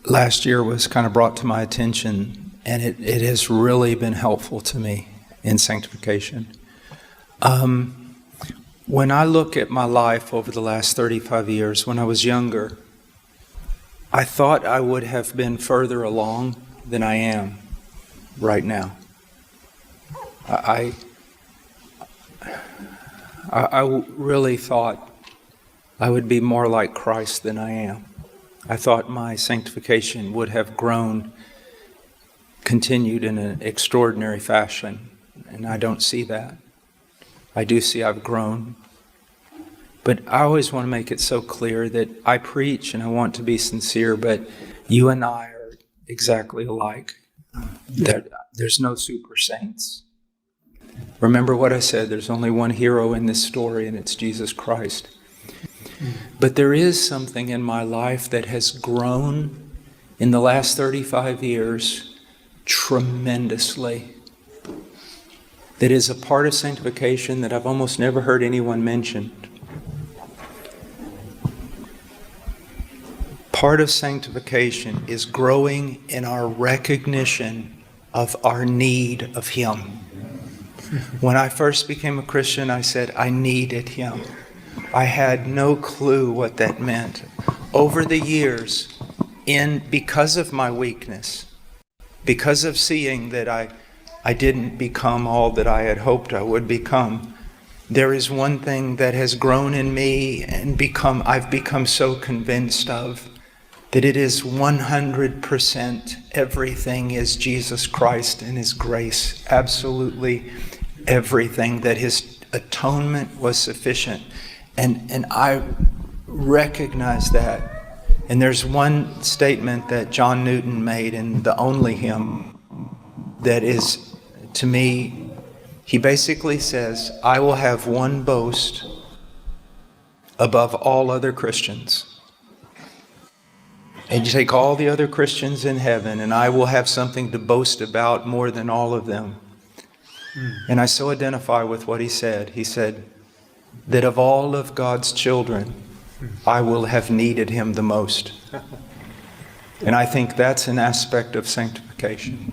last year was kind of brought to my attention, and it has really been helpful to me in sanctification. When I look at my life over the last 35 years, when I was younger, I thought I would have been further along than I am right now. I really thought I would be more like Christ than I am. I thought my sanctification would have continued in an extraordinary fashion, and I don't see that. I do see I've grown. But I always want to make it so clear that I preach and I want to be sincere, but you and I are exactly alike. There's no super saints. Remember what I said, there's only one hero in this story, and it's Jesus Christ. But there is something in my life that has grown in the last 35 years tremendously. That is a part of sanctification that I've almost never heard anyone mention. Part of sanctification is growing in our recognition of our need of Him. When I first became a Christian, I said I needed Him. I had no clue what that meant. Over the years, because of my weakness, because of seeing that I didn't become all that I had hoped I would become, there is one thing that has grown in me and I've become so convinced of, that it is 100% everything is Jesus Christ and His grace. Absolutely everything, that His atonement was sufficient. And I recognize that. And there's one statement that John Newton made in the only hymn that is, to me, he basically says, I will have one boast above all other Christians. And you take all the other Christians in heaven, and I will have something to boast about more than all of them. And I so identify with what he said. He said that of all of God's children, I will have needed Him the most. And I think that's an aspect of sanctification.